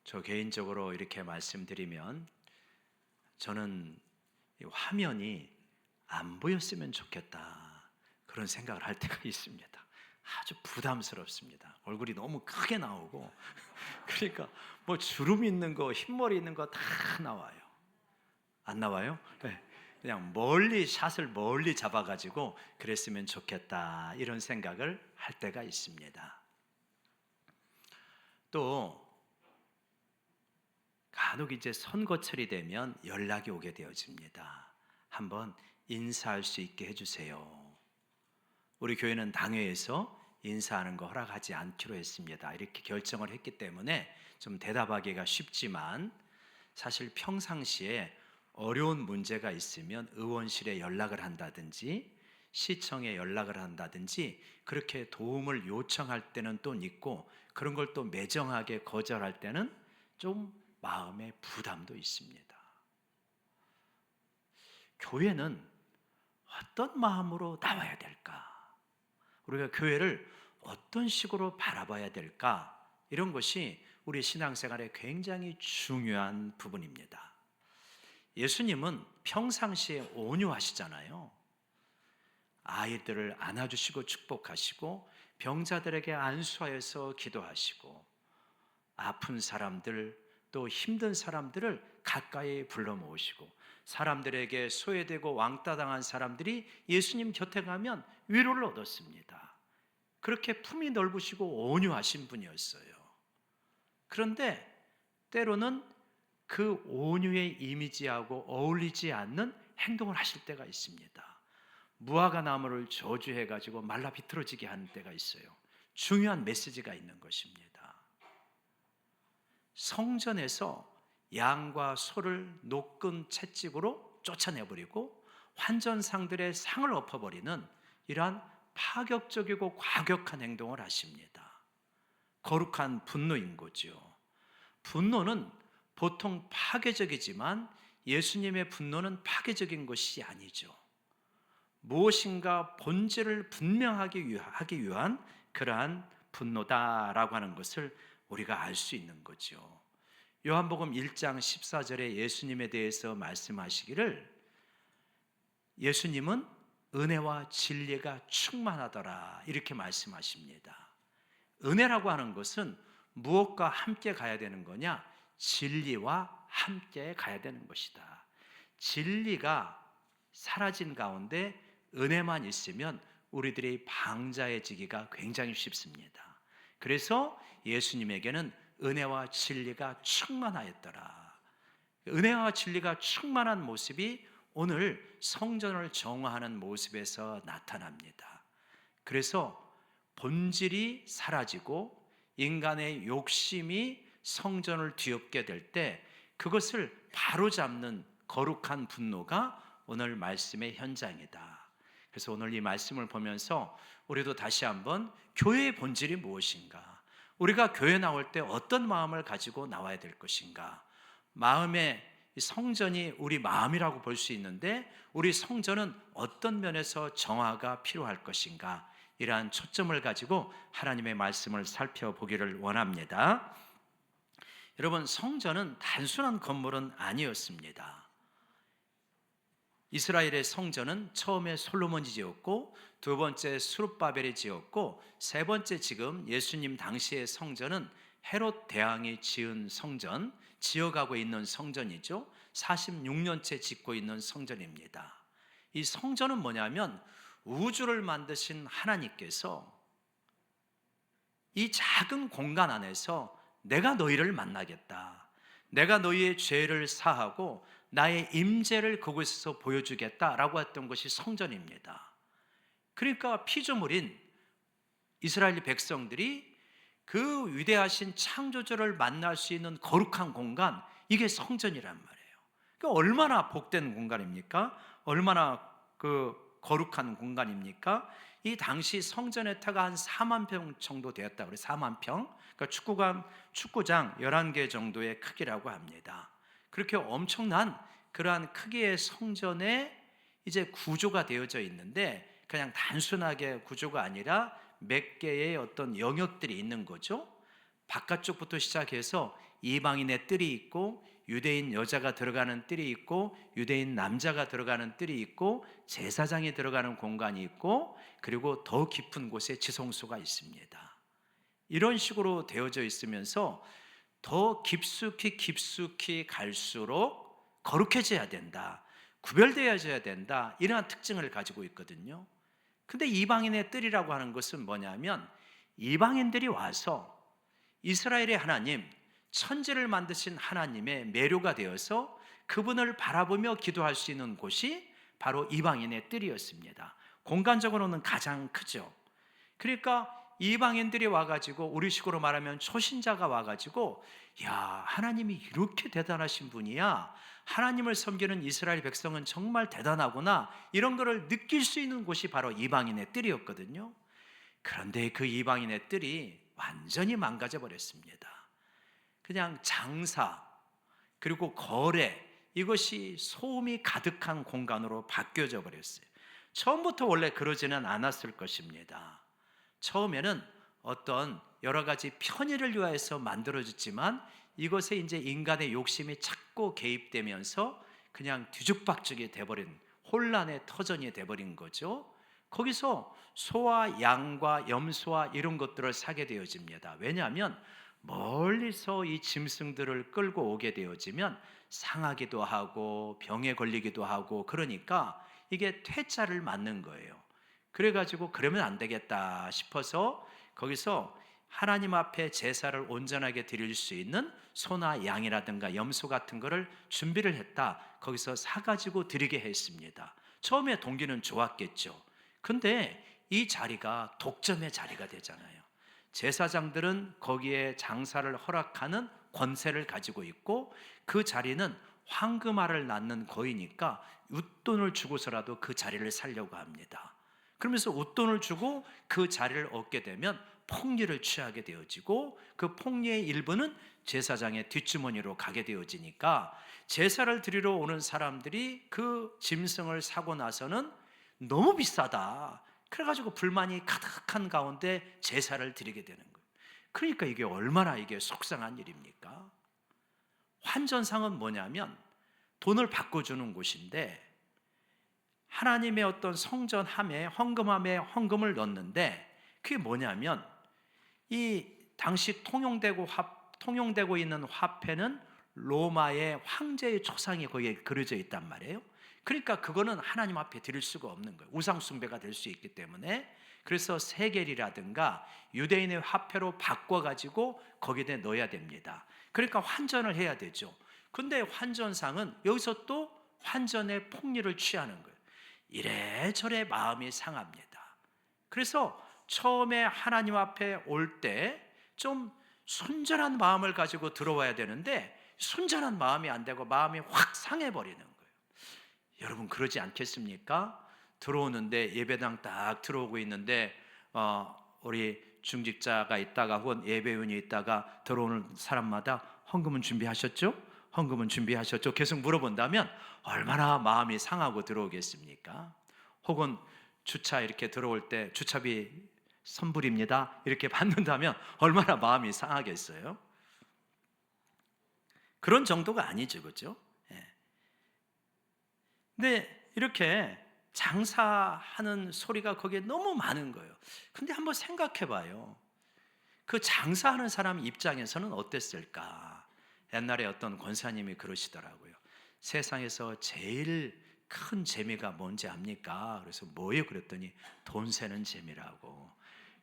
저 개인적으로 이렇게 말씀드리면 저는 이 화면이 안 보였으면 좋겠다 그런 생각을 할 때가 있습니다. 아주 부담스럽습니다. 얼굴이 너무 크게 나오고 그러니까 뭐 주름 있는 거, 흰머리 있는 거 다 나와요. 안 나와요? 네. 그냥 멀리 샷을 멀리 잡아가지고 그랬으면 좋겠다 이런 생각을 할 때가 있습니다. 또 간혹 이제 선거철이 되면 연락이 오게 되어집니다. 한번 인사할 수 있게 해주세요. 우리 교회는 당회에서 인사하는 거 허락하지 않기로 했습니다. 이렇게 결정을 했기 때문에 좀 대답하기가 쉽지만 사실 평상시에 어려운 문제가 있으면 의원실에 연락을 한다든지 시청에 연락을 한다든지 그렇게 도움을 요청할 때는 또 있고 그런 걸 또 매정하게 거절할 때는 좀 마음의 부담도 있습니다. 교회는 어떤 마음으로 나와야 될까? 우리가 교회를 어떤 식으로 바라봐야 될까? 이런 것이 우리 신앙생활에 굉장히 중요한 부분입니다. 예수님은 평상시에 온유하시잖아요. 아이들을 안아주시고 축복하시고 병자들에게 안수하여서 기도하시고 아픈 사람들 또 힘든 사람들을 가까이 불러 모으시고 사람들에게 소외되고 왕따당한 사람들이 예수님 곁에 가면 위로를 얻었습니다. 그렇게 품이 넓으시고 온유하신 분이었어요. 그런데 때로는 그 온유의 이미지하고 어울리지 않는 행동을 하실 때가 있습니다. 무화과 나무를 저주해가지고 말라 비틀어지게 하는 때가 있어요. 중요한 메시지가 있는 것입니다. 성전에서 양과 소를 노끈 채찍으로 쫓아내버리고 환전상들의 상을 엎어버리는 이러한 파격적이고 과격한 행동을 하십니다. 거룩한 분노인 거죠. 분노는 보통 파괴적이지만 예수님의 분노는 파괴적인 것이 아니죠. 무엇인가 본질을 분명하게 하기 위한 그러한 분노다라고 하는 것을 우리가 알 수 있는 거죠. 요한복음 1장 14절에 예수님에 대해서 말씀하시기를 예수님은 은혜와 진리가 충만하더라 이렇게 말씀하십니다. 은혜라고 하는 것은 무엇과 함께 가야 되는 거냐? 진리와 함께 가야 되는 것이다. 진리가 사라진 가운데 은혜만 있으면 우리들이 방자해지기가 굉장히 쉽습니다. 그래서 예수님에게는 은혜와 진리가 충만하였더라. 은혜와 진리가 충만한 모습이 오늘 성전을 정화하는 모습에서 나타납니다. 그래서 본질이 사라지고 인간의 욕심이 성전을 뒤엎게 될 때 그것을 바로잡는 거룩한 분노가 오늘 말씀의 현장이다. 그래서 오늘 이 말씀을 보면서 우리도 다시 한번 교회의 본질이 무엇인가? 우리가 교회 나올 때 어떤 마음을 가지고 나와야 될 것인가? 마음의 성전이 우리 마음이라고 볼 수 있는데 우리 성전은 어떤 면에서 정화가 필요할 것인가? 이러한 초점을 가지고 하나님의 말씀을 살펴보기를 원합니다. 여러분, 성전은 단순한 건물은 아니었습니다. 이스라엘의 성전은 처음에 솔로몬이 지었고 두 번째 스룹바벨이 지었고 세 번째 지금 예수님 당시의 성전은 헤롯 대왕이 지은 성전, 지어가고 있는 성전이죠. 46년째 짓고 있는 성전입니다. 이 성전은 뭐냐면 우주를 만드신 하나님께서 이 작은 공간 안에서 내가 너희를 만나겠다. 내가 너희의 죄를 사하고 나의 임재를 그곳에서 보여주겠다라고 했던 것이 성전입니다. 그러니까 피조물인 이스라엘 백성들이 그 위대하신 창조주를 만날 수 있는 거룩한 공간, 이게 성전이란 말이에요. 그러니까 얼마나 복된 공간입니까? 얼마나 거룩한 공간입니까? 이 당시 성전의 터가 한 4만 평 정도 되었다고 그래요. 4만 평. 그러니까 축구장 11개 정도의 크기라고 합니다. 그렇게 엄청난 그러한 크기의 성전에 이제 구조가 되어져 있는데 그냥 단순하게 구조가 아니라 몇 개의 어떤 영역들이 있는 거죠. 바깥쪽부터 시작해서 이방인의 뜰이 있고 유대인 여자가 들어가는 뜰이 있고 유대인 남자가 들어가는 뜰이 있고 제사장이 들어가는 공간이 있고 그리고 더 깊은 곳에 지성소가 있습니다. 이런 식으로 되어져 있으면서 더 깊숙이 갈수록 거룩해져야 된다, 구별되어져야 된다, 이러한 특징을 가지고 있거든요. 근데 이방인의 뜰이라고 하는 것은 뭐냐면 이방인들이 와서 이스라엘의 하나님, 천지를 만드신 하나님의 매료가 되어서 그분을 바라보며 기도할 수 있는 곳이 바로 이방인의 뜰이었습니다. 공간적으로는 가장 크죠. 그러니까 이방인들이 와가지고 우리식으로 말하면 초신자가 와가지고 야, 하나님이 이렇게 대단하신 분이야, 하나님을 섬기는 이스라엘 백성은 정말 대단하구나, 이런 것을 느낄 수 있는 곳이 바로 이방인의 뜰이었거든요. 그런데 그 이방인의 뜰이 완전히 망가져 버렸습니다. 그냥 장사 그리고 거래, 이것이 소음이 가득한 공간으로 바뀌어져 버렸어요. 처음부터 원래 그러지는 않았을 것입니다. 처음에는 어떤 여러 가지 편의를 위하여서 만들어졌지만 이것에 이제 인간의 욕심이 자꾸 개입되면서 그냥 뒤죽박죽이 돼버린 혼란의 터전이 돼버린 거죠. 거기서 소와 양과 염소와 이런 것들을 사게 되어집니다. 왜냐하면 멀리서 이 짐승들을 끌고 오게 되어지면 상하기도 하고 병에 걸리기도 하고, 그러니까 이게 퇴짜를 맞는 거예요. 그래가지고 그러면 안 되겠다 싶어서 거기서 하나님 앞에 제사를 온전하게 드릴 수 있는 소나 양이라든가 염소 같은 거를 준비를 했다. 거기서 사가지고 드리게 했습니다. 처음에 동기는 좋았겠죠. 근데 이 자리가 독점의 자리가 되잖아요. 제사장들은 거기에 장사를 허락하는 권세를 가지고 있고 그 자리는 황금알을 낳는 거이니까 웃돈을 주고서라도 그 자리를 살려고 합니다. 그러면서 웃돈을 주고 그 자리를 얻게 되면 폭리를 취하게 되어지고 그 폭리의 일부는 제사장의 뒷주머니로 가게 되어지니까 제사를 드리러 오는 사람들이 그 짐승을 사고 나서는 너무 비싸다, 그래가지고 불만이 가득한 가운데 제사를 드리게 되는 거예요. 그러니까 이게 얼마나 이게 속상한 일입니까? 환전상은 뭐냐면 돈을 바꿔주는 곳인데 하나님의 어떤 성전함에 헌금함에 헌금을 넣는데 그게 뭐냐면 이 당시 통용되고 있는 화폐는 로마의 황제의 초상이 거기에 그려져 있단 말이에요. 그러니까 그거는 하나님 앞에 드릴 수가 없는 거예요. 우상 숭배가 될 수 있기 때문에. 그래서 세겔이라든가 유대인의 화폐로 바꿔가지고 거기에 넣어야 됩니다. 그러니까 환전을 해야 되죠. 근데 환전상은 여기서 또 환전의 폭리를 취하는 거예요. 이래저래 마음이 상합니다. 그래서 처음에 하나님 앞에 올 때 좀 순전한 마음을 가지고 들어와야 되는데 순전한 마음이 안 되고 마음이 확 상해버리는 거예요. 여러분 그러지 않겠습니까? 들어오는데 예배당 딱 들어오고 있는데 우리 중직자가 있다가 혹은 예배원이 있다가 들어오는 사람마다 헌금은 준비하셨죠? 헌금은 준비하셨죠? 계속 물어본다면 얼마나 마음이 상하고 들어오겠습니까? 혹은 주차 이렇게 들어올 때 주차비 선불입니다 이렇게 받는다면 얼마나 마음이 상하겠어요? 그런 정도가 아니죠, 그렇죠? 근데 이렇게 장사하는 소리가 거기에 너무 많은 거예요. 근데 한번 생각해 봐요. 그 장사하는 사람 입장에서는 어땠을까? 옛날에 어떤 권사님이 그러시더라고요. 세상에서 제일 큰 재미가 뭔지 압니까? 그래서 뭐예요? 그랬더니 돈 세는 재미라고.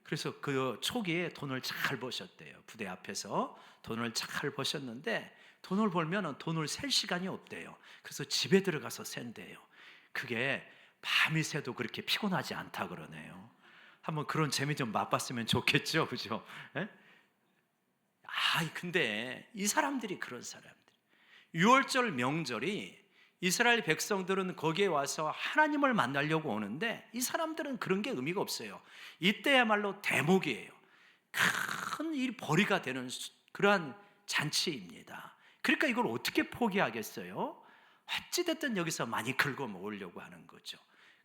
그래서 그 초기에 돈을 잘 버셨대요. 부대 앞에서 돈을 잘 버셨는데 돈을 벌면 돈을 셀 시간이 없대요. 그래서 집에 들어가서 센대요. 그게 밤이 새도 그렇게 피곤하지 않다 그러네요. 한번 그런 재미 좀 맛봤으면 좋겠죠, 그죠? 예? 근데 이 사람들이 그런 사람들. 6월절 명절이 이스라엘 백성들은 거기에 와서 하나님을 만나려고 오는데 이 사람들은 그런 게 의미가 없어요. 이때야말로 대목이에요. 큰 일 벌이가 되는 그러한 잔치입니다. 그러니까 이걸 어떻게 포기하겠어요? 어찌됐든 여기서 많이 긁어 모으려고 하는 거죠.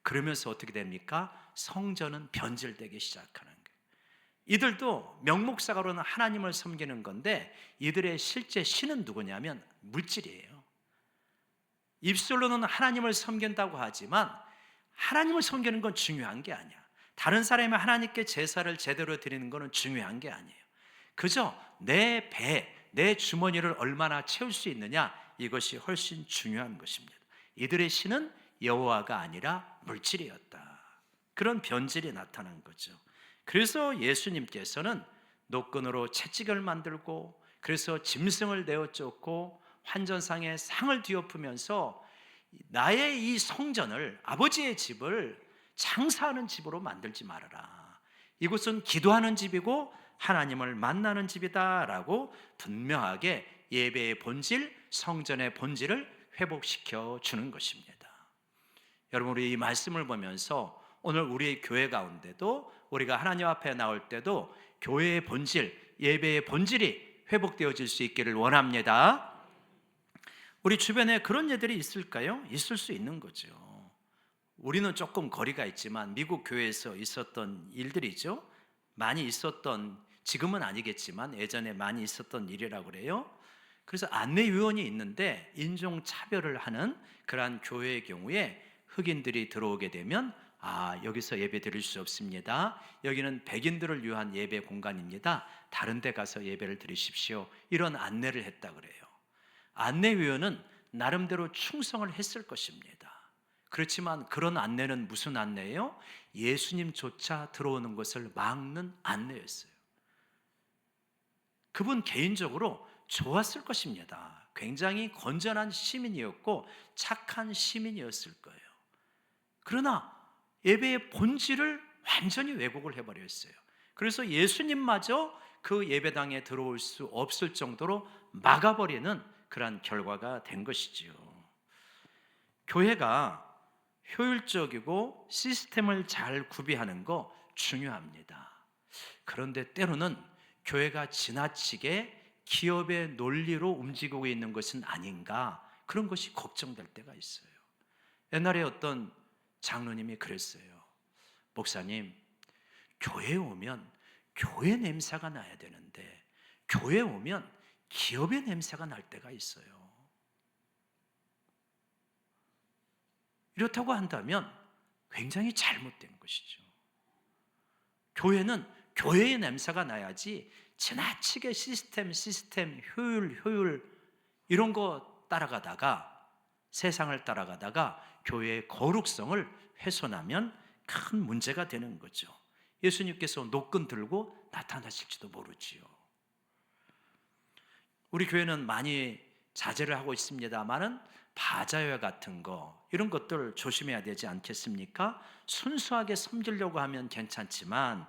그러면서 어떻게 됩니까? 성전은 변질되기 시작하는 거예요. 이들도 명목사가로는 하나님을 섬기는 건데 이들의 실제 신은 누구냐면 물질이에요. 입술로는 하나님을 섬긴다고 하지만 하나님을 섬기는 건 중요한 게 아니야. 다른 사람이 하나님께 제사를 제대로 드리는 것은 중요한 게 아니에요. 그저 내 배, 내 주머니를 얼마나 채울 수 있느냐, 이것이 훨씬 중요한 것입니다. 이들의 신은 여호와가 아니라 물질이었다. 그런 변질이 나타난 거죠. 그래서 예수님께서는 노끈으로 채찍을 만들고, 그래서 짐승을 내어 쫓고 환전상에 상을 뒤엎으면서 나의 이 성전을, 아버지의 집을 장사하는 집으로 만들지 말아라. 이곳은 기도하는 집이고 하나님을 만나는 집이다라고 분명하게 예배의 본질, 성전의 본질을 회복시켜 주는 것입니다. 여러분, 우리 이 말씀을 보면서 오늘 우리의 교회 가운데도, 우리가 하나님 앞에 나올 때도 교회의 본질, 예배의 본질이 회복되어질 수 있기를 원합니다. 우리 주변에 그런 예들이 있을까요? 있을 수 있는 거죠. 우리는 조금 거리가 있지만 미국 교회에서 있었던 일들이죠. 많이 있었던, 지금은 아니겠지만 예전에 많이 있었던 일이라고 그래요. 그래서 안내위원이 있는데 인종차별을 하는 그러한 교회의 경우에 흑인들이 들어오게 되면 여기서 예배 드릴 수 없습니다. 여기는 백인들을 위한 예배 공간입니다. 다른 데 가서 예배를 드리십시오. 이런 안내를 했다 그래요. 안내위원은 나름대로 충성을 했을 것입니다. 그렇지만 그런 안내는 무슨 안내예요? 예수님조차 들어오는 것을 막는 안내였어요. 그분 개인적으로 좋았을 것입니다. 굉장히 건전한 시민이었고 착한 시민이었을 거예요. 그러나 예배의 본질을 완전히 왜곡을 해버렸어요. 그래서 예수님마저 그 예배당에 들어올 수 없을 정도로 막아버리는 그러한 결과가 된 것이지요. 교회가 효율적이고 시스템을 잘 구비하는 거 중요합니다. 그런데 때로는 교회가 지나치게 기업의 논리로 움직이고 있는 것은 아닌가, 그런 것이 걱정될 때가 있어요. 옛날에 어떤 장로님이 그랬어요. 목사님, 교회에 오면 교회 냄새가 나야 되는데 교회에 오면 기업의 냄새가 날 때가 있어요. 이렇다고 한다면 굉장히 잘못된 것이죠. 교회는 교회의 냄새가 나야지 지나치게 시스템, 효율 이런 거 따라가다가, 세상을 따라가다가 교회의 거룩성을 훼손하면 큰 문제가 되는 거죠. 예수님께서 노끈 들고 나타나실지도 모르지요. 우리 교회는 많이 자제를 하고 있습니다만은 바자회 같은 거, 이런 것들 조심해야 되지 않겠습니까? 순수하게 섬기려고 하면 괜찮지만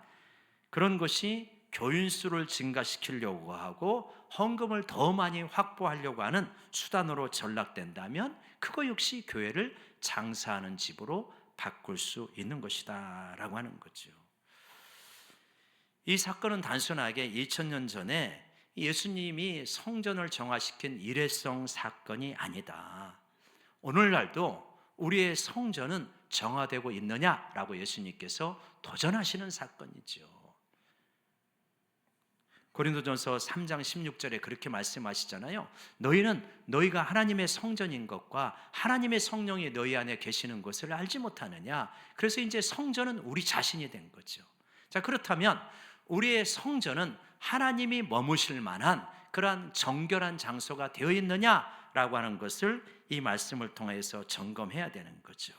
그런 것이 교인수를 증가시키려고 하고 헌금을 더 많이 확보하려고 하는 수단으로 전락된다면 그거 역시 교회를 장사하는 집으로 바꿀 수 있는 것이다 라고 하는 거죠. 이 사건은 단순하게 2000년 전에 예수님이 성전을 정화시킨 일회성 사건이 아니다. 오늘날도 우리의 성전은 정화되고 있느냐라고 예수님께서 도전하시는 사건이죠. 고린도전서 3장 16절에 그렇게 말씀하시잖아요. 너희가 하나님의 성전인 것과 하나님의 성령이 너희 안에 계시는 것을 알지 못하느냐. 그래서 이제 성전은 우리 자신이 된 거죠. 자, 그렇다면 우리의 성전은 하나님이 머무실 만한 그러한 정결한 장소가 되어 있느냐라고 하는 것을 이 말씀을 통해서 점검해야 되는 거죠.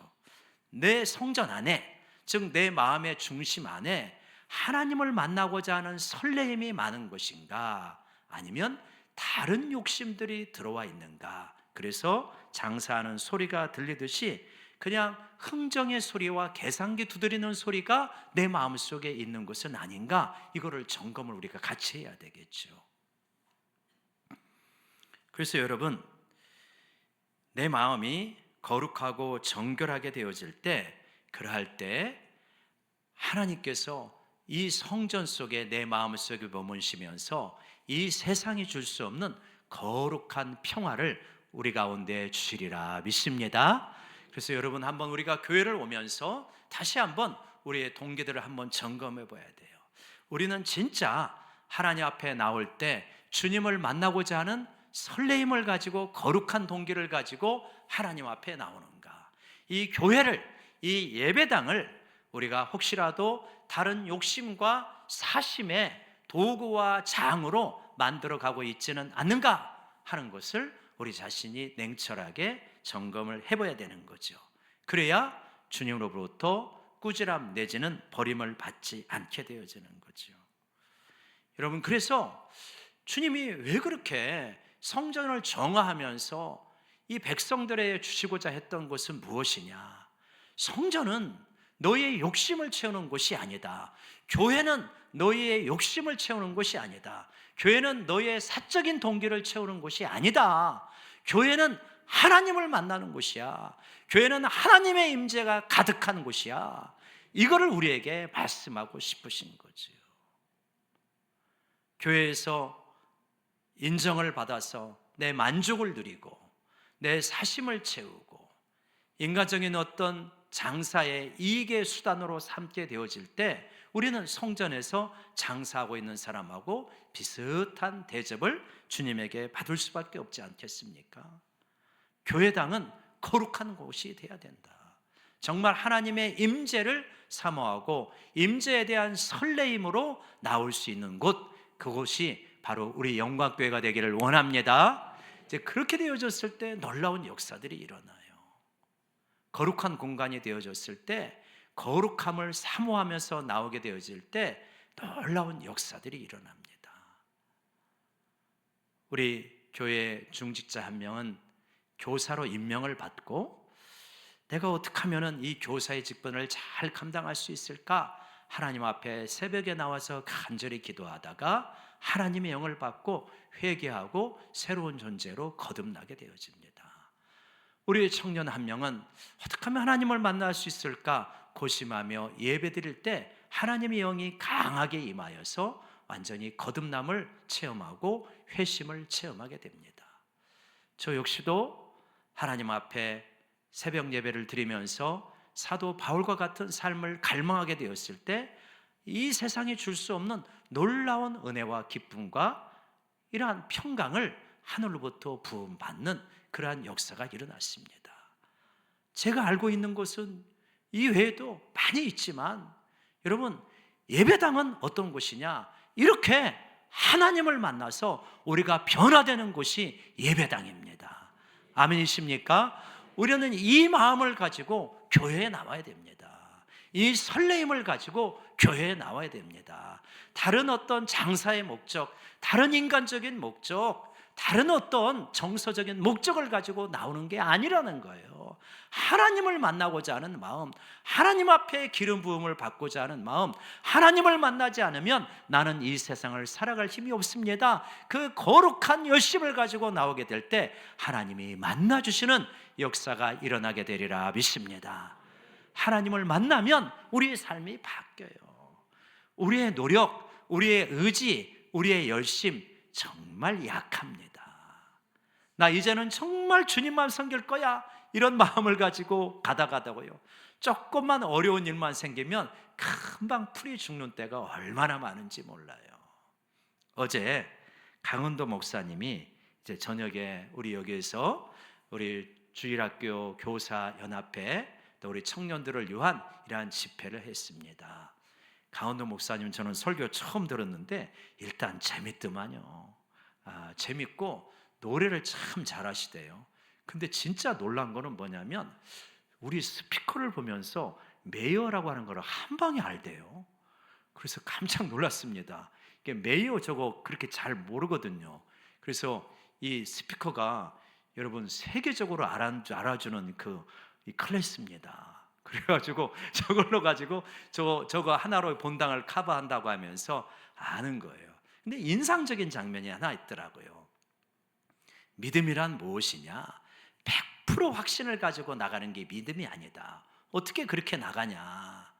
내 성전 안에, 즉 내 마음의 중심 안에 하나님을 만나고자 하는 설레임이 많은 것인가, 아니면 다른 욕심들이 들어와 있는가. 그래서 장사하는 소리가 들리듯이 그냥 흥정의 소리와 계산기 두드리는 소리가 내 마음속에 있는 것은 아닌가, 이거를 점검을 우리가 같이 해야 되겠죠. 그래서 여러분, 내 마음이 거룩하고 정결하게 되어질 때, 그러할 때 하나님께서 이 성전 속에 내 마음속에 머무시면서 이 세상이 줄 수 없는 거룩한 평화를 우리 가운데 주시리라 믿습니다. 그래서 여러분, 한번 우리가 교회를 오면서 다시 한번 우리의 동기들을 한번 점검해 봐야 돼요. 우리는 진짜 하나님 앞에 나올 때 주님을 만나고자 하는 설레임을 가지고 거룩한 동기를 가지고 하나님 앞에 나오는가? 이 교회를, 이 예배당을 우리가 혹시라도 다른 욕심과 사심의 도구와 장으로 만들어 가고 있지는 않는가 하는 것을 우리 자신이 냉철하게 점검을 해봐야 되는 거죠. 그래야 주님으로부터 꾸지람 내지는 버림을 받지 않게 되어지는 거죠. 여러분, 그래서 주님이 왜 그렇게 성전을 정화하면서 이 백성들에게 주시고자 했던 것은 무엇이냐? 성전은 너희의 욕심을 채우는 곳이 아니다. 교회는 너희의 욕심을 채우는 곳이 아니다. 교회는 너희의 사적인 동기를 채우는 곳이 아니다. 교회는 하나님을 만나는 곳이야. 교회는 하나님의 임재가 가득한 곳이야. 이거를 우리에게 말씀하고 싶으신 거지요. 교회에서 인정을 받아서 내 만족을 누리고 내 사심을 채우고 인간적인 어떤 장사의 이익의 수단으로 삼게 되어질 때 우리는 성전에서 장사하고 있는 사람하고 비슷한 대접을 주님에게 받을 수밖에 없지 않겠습니까? 교회당은 거룩한 곳이 돼야 된다. 정말 하나님의 임재를 사모하고 임재에 대한 설레임으로 나올 수 있는 곳, 그곳이 바로 우리 영광교회가 되기를 원합니다. 이제 그렇게 되어졌을 때 놀라운 역사들이 일어나요. 거룩한 공간이 되어졌을 때, 거룩함을 사모하면서 나오게 되어질 때 놀라운 역사들이 일어납니다. 우리 교회 중직자 한 명은 교사로 임명을 받고 내가 어떻게 하면 이 교사의 직분을 잘 감당할 수 있을까? 하나님 앞에 새벽에 나와서 간절히 기도하다가 하나님의 영을 받고 회개하고 새로운 존재로 거듭나게 되어집니다. 우리 청년 한 명은 어떻게 하면 하나님을 만날 수 있을까 고심하며 예배드릴 때 하나님의 영이 강하게 임하여서 완전히 거듭남을 체험하고 회심을 체험하게 됩니다. 저 역시도 하나님 앞에 새벽 예배를 드리면서 사도 바울과 같은 삶을 갈망하게 되었을 때 이 세상이 줄 수 없는 놀라운 은혜와 기쁨과 이러한 평강을 하늘로부터 부음받는 그러한 역사가 일어났습니다. 제가 알고 있는 것은 이 외에도 많이 있지만 여러분, 예배당은 어떤 곳이냐? 이렇게 하나님을 만나서 우리가 변화되는 곳이 예배당입니다. 아멘이십니까? 우리는 이 마음을 가지고 교회에 나와야 됩니다. 이 설레임을 가지고 교회에 나와야 됩니다. 다른 어떤 장사의 목적, 다른 인간적인 목적, 다른 어떤 정서적인 목적을 가지고 나오는 게 아니라는 거예요. 하나님을 만나고자 하는 마음, 하나님 앞에 기름 부음을 받고자 하는 마음, 하나님을 만나지 않으면 나는 이 세상을 살아갈 힘이 없습니다. 그 거룩한 열심을 가지고 나오게 될 때 하나님이 만나주시는 역사가 일어나게 되리라 믿습니다. 하나님을 만나면 우리의 삶이 바뀌어요. 우리의 노력, 우리의 의지, 우리의 열심 정말 약합니다. 나 이제는 정말 주님만 섬길 거야, 이런 마음을 가지고 가다가다고요, 조금만 어려운 일만 생기면 금방 풀이 죽는 때가 얼마나 많은지 몰라요. 어제 강은도 목사님이 이제 저녁에 우리 여기에서 우리 주일학교 교사 연합회 또 우리 청년들을 위한 이러한 집회를 했습니다. 강원도 목사님, 저는 설교 처음 들었는데 일단 재밌더만요. 재밌고 노래를 참 잘하시대요. 근데 진짜 놀란 거는 뭐냐면 우리 스피커를 보면서 메이어라고 하는 걸 한 방에 알대요. 그래서 깜짝 놀랐습니다. 이게 메이어 저거 그렇게 잘 모르거든요. 그래서 이 스피커가 여러분 세계적으로 알아주는 이 클래스입니다. 그래가지고 저걸로 가지고 저거 하나로 본당을 커버한다고 하면서 아는 거예요. 근데 인상적인 장면이 하나 있더라고요. 믿음이란 무엇이냐? 100% 확신을 가지고 나가는 게 믿음이 아니다. 어떻게 그렇게 나가냐?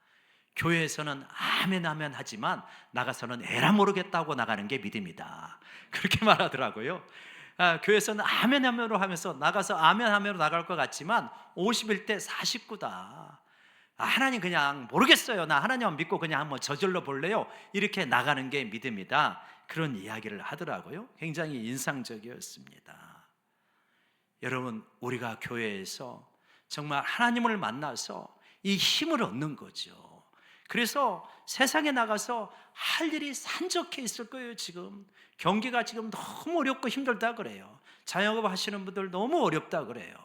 교회에서는 아멘 아멘 하지만 나가서는 에라 모르겠다고 나가는 게 믿음이다. 그렇게 말하더라고요. 교회에서는 아멘 아멘으로 하면서 나가서 아멘 아멘으로 나갈 것 같지만 51대 49다. 하나님 그냥 모르겠어요, 나 하나님 믿고 그냥 한번 저질러 볼래요, 이렇게 나가는 게 믿음이다, 그런 이야기를 하더라고요. 굉장히 인상적이었습니다. 여러분, 우리가 교회에서 정말 하나님을 만나서 이 힘을 얻는 거죠. 그래서 세상에 나가서 할 일이 산적해 있을 거예요. 지금 경기가 지금 너무 어렵고 힘들다 그래요. 자영업 하시는 분들 너무 어렵다 그래요.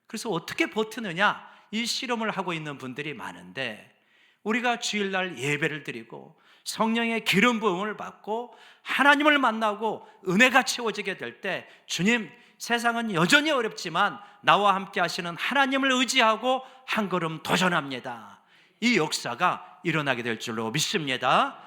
그래서 어떻게 버티느냐, 이 실험을 하고 있는 분들이 많은데, 우리가 주일날 예배를 드리고 성령의 기름 부음을 받고 하나님을 만나고 은혜가 채워지게 될 때, 주님, 세상은 여전히 어렵지만 나와 함께 하시는 하나님을 의지하고 한 걸음 도전합니다, 이 역사가 일어나게 될 줄로 믿습니다.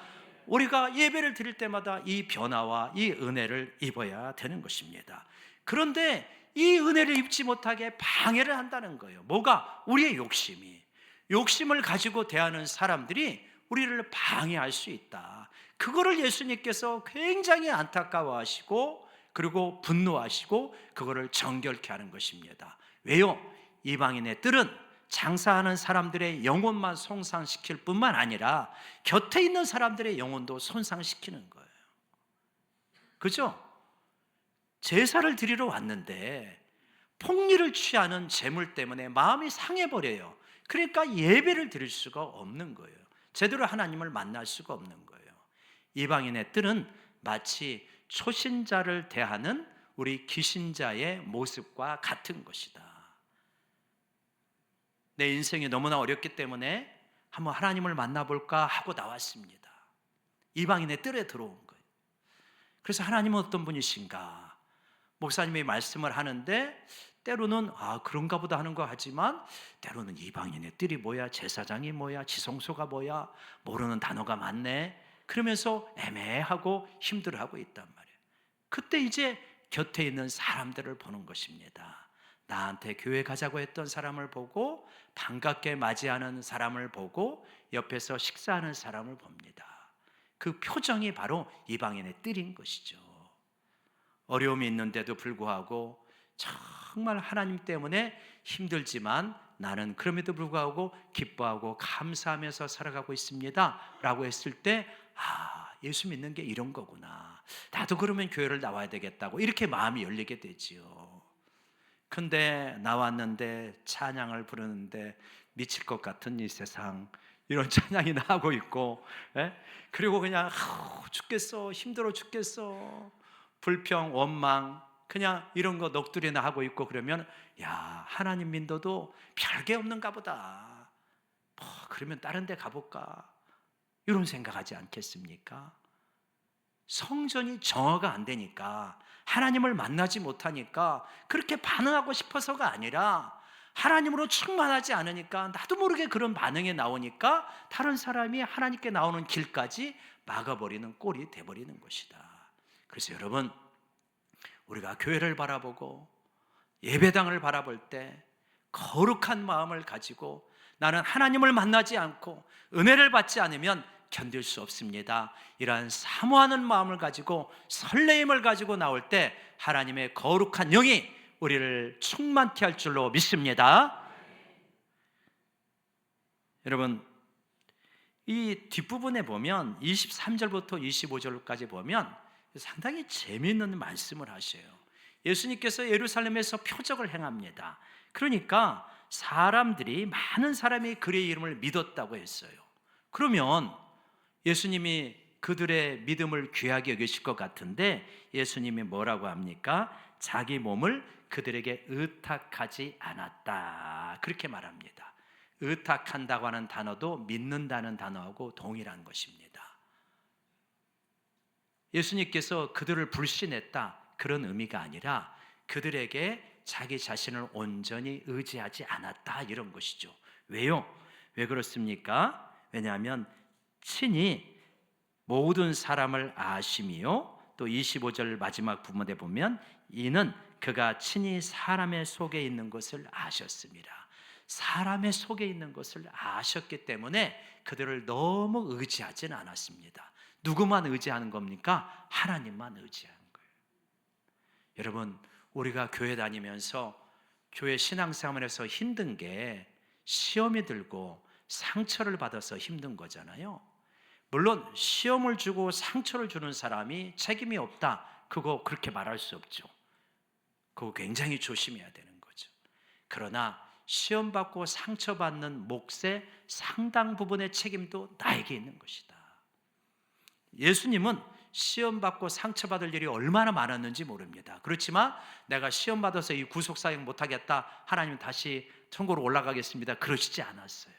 우리가 예배를 드릴 때마다 이 변화와 이 은혜를 입어야 되는 것입니다. 그런데 이 은혜를 입지 못하게 방해를 한다는 거예요. 뭐가? 우리의 욕심을 가지고 대하는 사람들이 우리를 방해할 수 있다. 그거를 예수님께서 굉장히 안타까워하시고, 그리고 분노하시고, 그거를 정결케 하는 것입니다. 왜요? 이방인의 뜰은 장사하는 사람들의 영혼만 손상시킬 뿐만 아니라 곁에 있는 사람들의 영혼도 손상시키는 거예요. 그죠? 제사를 드리러 왔는데 폭리를 취하는 재물 때문에 마음이 상해버려요. 그러니까 예배를 드릴 수가 없는 거예요. 제대로 하나님을 만날 수가 없는 거예요. 이방인의 뜰은 마치 초신자를 대하는 우리 기신자의 모습과 같은 것이다. 내 인생이 너무나 어렵기 때문에 한번 하나님을 만나볼까 하고 나왔습니다. 이방인의 뜰에 들어온 거예요. 그래서 하나님은 어떤 분이신가? 목사님이 말씀을 하는데 때로는 그런가 보다 하는 거 하지만, 때로는 이방인의 뜰이 뭐야, 제사장이 뭐야, 지성소가 뭐야, 모르는 단어가 많네, 그러면서 애매하고 힘들어하고 있단 말이에요. 그때 이제 곁에 있는 사람들을 보는 것입니다. 나한테 교회 가자고 했던 사람을 보고, 반갑게 맞이하는 사람을 보고, 옆에서 식사하는 사람을 봅니다. 그 표정이 바로 이방인의 뜰인 것이죠. 어려움이 있는데도 불구하고 정말 하나님 때문에 힘들지만 나는 그럼에도 불구하고 기뻐하고 감사하면서 살아가고 있습니다 라고 했을 때, 예수 믿는 게 이런 거구나, 나도 그러면 교회를 나와야 되겠다고 이렇게 마음이 열리게 되지요. 근데 나왔는데 찬양을 부르는데 미칠 것 같은 이 세상, 이런 찬양이 나오고 있고, 그리고 그냥 죽겠어, 힘들어 죽겠어, 불평, 원망, 그냥 이런 거 넋두리나 하고 있고, 그러면 하나님 믿어도 별게 없는가 보다, 그러면 다른 데 가볼까, 이런 생각하지 않겠습니까? 성전이 정화가 안 되니까, 하나님을 만나지 못하니까 그렇게 반응하고 싶어서가 아니라, 하나님으로 충만하지 않으니까 나도 모르게 그런 반응이 나오니까 다른 사람이 하나님께 나오는 길까지 막아버리는 꼴이 돼버리는 것이다. 그래서 여러분, 우리가 교회를 바라보고 예배당을 바라볼 때 거룩한 마음을 가지고, 나는 하나님을 만나지 않고 은혜를 받지 않으면 견딜 수 없습니다, 이러한 사모하는 마음을 가지고 설레임을 가지고 나올 때 하나님의 거룩한 영이 우리를 충만케 할 줄로 믿습니다. 여러분, 이 뒷부분에 보면 23절부터 25절까지 보면 상당히 재미있는 말씀을 하셔요. 예수님께서 예루살렘에서 표적을 행합니다. 그러니까 많은 사람이 그의 이름을 믿었다고 했어요. 그러면 예수님이 그들의 믿음을 귀하게 여기실 것 같은데, 예수님이 뭐라고 합니까? 자기 몸을 그들에게 의탁하지 않았다, 그렇게 말합니다. 의탁한다고 하는 단어도 믿는다는 단어하고 동일한 것입니다. 예수님께서 그들을 불신했다, 그런 의미가 아니라 그들에게 자기 자신을 온전히 의지하지 않았다, 이런 것이죠. 왜요? 왜 그렇습니까? 왜냐하면 친히 모든 사람을 아심이요, 또 25절 마지막 부분에 보면 이는 그가 친히 사람의 속에 있는 것을 아셨습니다. 사람의 속에 있는 것을 아셨기 때문에 그들을 너무 의지하지는 않았습니다. 누구만 의지하는 겁니까? 하나님만 의지하는 거예요. 여러분, 우리가 교회 다니면서 교회 신앙생활에서 힘든 게 시험이 들고 상처를 받아서 힘든 거잖아요. 물론 시험을 주고 상처를 주는 사람이 책임이 없다, 그거 그렇게 말할 수 없죠. 그거 굉장히 조심해야 되는 거죠. 그러나 시험 받고 상처받는 몫의 상당 부분의 책임도 나에게 있는 것이다. 예수님은 시험 받고 상처받을 일이 얼마나 많았는지 모릅니다. 그렇지만 내가 시험 받아서 이 구속사역 못하겠다, 하나님 다시 천국으로 올라가겠습니다, 그러시지 않았어요.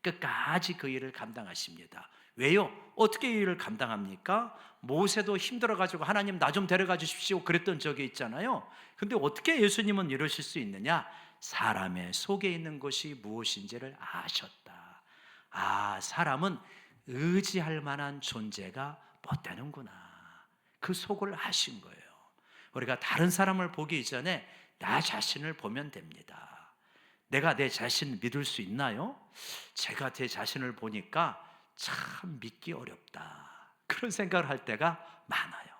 끝까지 그 일을 감당하십니다. 왜요? 어떻게 이 일을 감당합니까? 모세도 힘들어가지고 하나님 나 좀 데려가 주십시오 그랬던 적이 있잖아요. 근데 어떻게 예수님은 이러실 수 있느냐? 사람의 속에 있는 것이 무엇인지를 아셨다. 아, 사람은 의지할 만한 존재가 못 되는구나, 그 속을 아신 거예요. 우리가 다른 사람을 보기 이전에 나 자신을 보면 됩니다. 내가 내 자신을 믿을 수 있나요? 제가 제 자신을 보니까 참 믿기 어렵다, 그런 생각을 할 때가 많아요.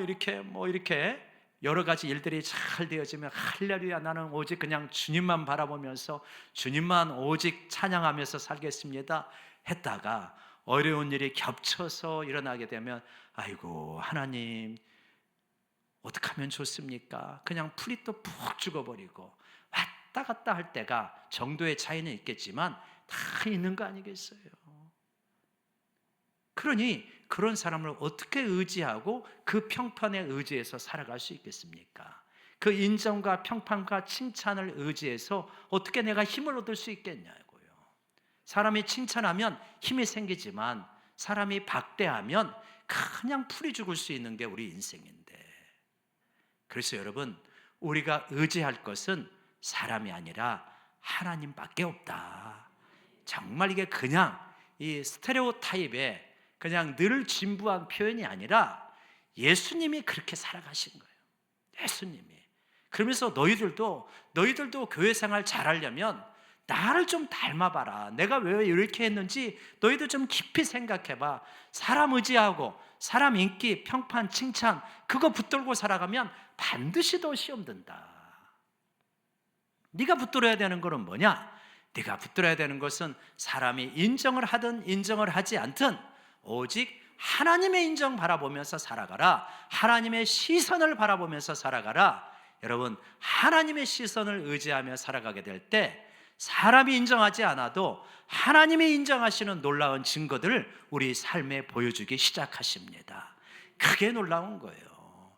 이렇게 여러 가지 일들이 잘 되어지면 할렐루야, 나는 오직 그냥 주님만 바라보면서 주님만 오직 찬양하면서 살겠습니다 했다가 어려운 일이 겹쳐서 일어나게 되면 아이고 하나님 어떻게 하면 좋습니까? 그냥 풀이 또 푹 죽어버리고 왔다 갔다 할 때가 정도의 차이는 있겠지만 다 있는 거 아니겠어요? 그러니 그런 사람을 어떻게 의지하고 그 평판에 의지해서 살아갈 수 있겠습니까? 그 인정과 평판과 칭찬을 의지해서 어떻게 내가 힘을 얻을 수 있겠냐고요. 사람이 칭찬하면 힘이 생기지만 사람이 박대하면 그냥 풀이 죽을 수 있는 게 우리 인생인데, 그래서 여러분, 우리가 의지할 것은 사람이 아니라 하나님밖에 없다. 정말 이게 그냥 이 스테레오타입에 그냥 늘 진부한 표현이 아니라 예수님이 그렇게 살아가신 거예요. 예수님이. 그러면서 너희들도 교회 생활 잘하려면 나를 좀 닮아봐라. 내가 왜 이렇게 했는지 너희도 좀 깊이 생각해봐. 사람 의지하고 사람 인기, 평판, 칭찬 그거 붙들고 살아가면 반드시 더 시험 든다. 네가 붙들어야 되는 것은 뭐냐? 네가 붙들어야 되는 것은 사람이 인정을 하든 인정을 하지 않든 오직 하나님의 인정 바라보면서 살아가라. 하나님의 시선을 바라보면서 살아가라. 여러분, 하나님의 시선을 의지하며 살아가게 될 때 사람이 인정하지 않아도 하나님이 인정하시는 놀라운 증거들을 우리 삶에 보여주기 시작하십니다. 그게 놀라운 거예요.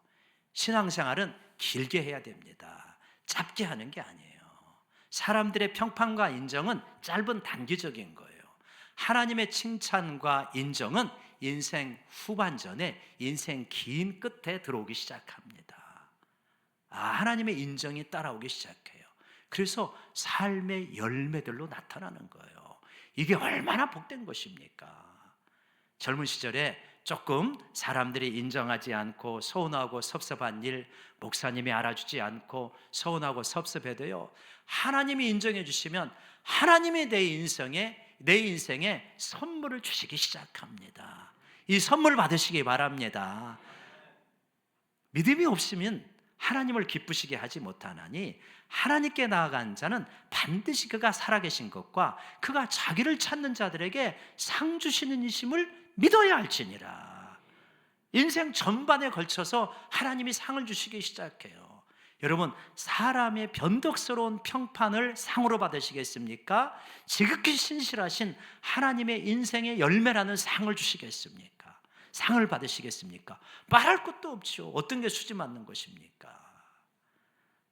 신앙생활은 길게 해야 됩니다. 짧게 하는 게 아니에요. 사람들의 평판과 인정은 짧은 단기적인 거예요. 하나님의 칭찬과 인정은 인생 후반전에 인생 긴 끝에 들어오기 시작합니다. 하나님의 인정이 따라오기 시작해요. 그래서 삶의 열매들로 나타나는 거예요. 이게 얼마나 복된 것입니까? 젊은 시절에 조금 사람들이 인정하지 않고 서운하고 섭섭한 일, 목사님이 알아주지 않고 서운하고 섭섭해도요, 하나님이 인정해 주시면 하나님이 내 인생에 선물을 주시기 시작합니다. 이 선물 받으시기 바랍니다. 믿음이 없으면 하나님을 기쁘시게 하지 못하나니 하나님께 나아간 자는 반드시 그가 살아계신 것과 그가 자기를 찾는 자들에게 상 주시는 이심을 믿어야 할지니라. 인생 전반에 걸쳐서 하나님이 상을 주시기 시작해요. 여러분, 사람의 변덕스러운 평판을 상으로 받으시겠습니까? 지극히 신실하신 하나님의 인생의 열매라는 상을 주시겠습니까? 상을 받으시겠습니까? 말할 것도 없죠. 어떤 게 수지 맞는 것입니까?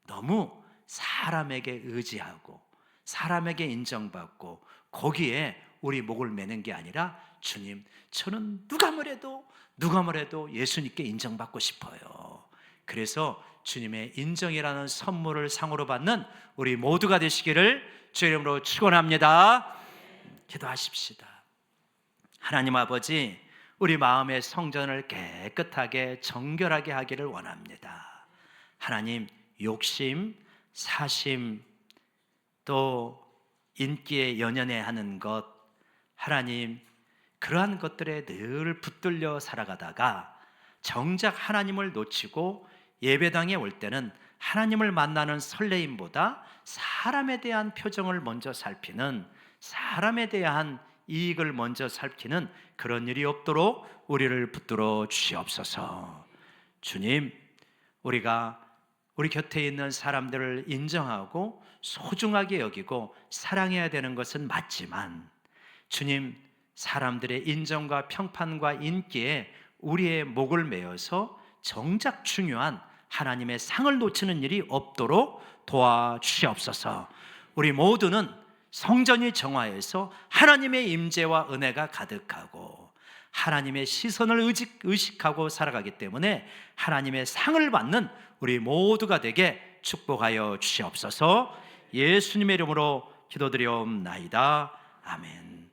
너무 사람에게 의지하고 사람에게 인정받고 거기에 우리 목을 매는 게 아니라 주님, 저는 누가 뭐래도 예수님께 인정받고 싶어요. 그래서 주님의 인정이라는 선물을 상으로 받는 우리 모두가 되시기를 주의 이름으로 축원합니다. 기도하십시다. 하나님 아버지, 우리 마음의 성전을 깨끗하게 정결하게 하기를 원합니다. 하나님, 욕심, 사심, 또 인기에 연연해 하는 것, 하나님, 그러한 것들에 늘 붙들려 살아가다가 정작 하나님을 놓치고 예배당에 올 때는 하나님을 만나는 설레임보다 사람에 대한 표정을 먼저 살피는, 사람에 대한 이익을 먼저 살피는 그런 일이 없도록 우리를 붙들어 주시옵소서. 주님, 우리가 우리 곁에 있는 사람들을 인정하고 소중하게 여기고 사랑해야 되는 것은 맞지만, 주님, 사람들의 인정과 평판과 인기에 우리의 목을 메어서 정작 중요한 하나님의 상을 놓치는 일이 없도록 도와주시옵소서. 우리 모두는 성전이 정화해서 하나님의 임재와 은혜가 가득하고 하나님의 시선을 의식하고 살아가기 때문에 하나님의 상을 받는 우리 모두가 되게 축복하여 주시옵소서. 예수님의 이름으로 기도드리옵나이다. 아멘.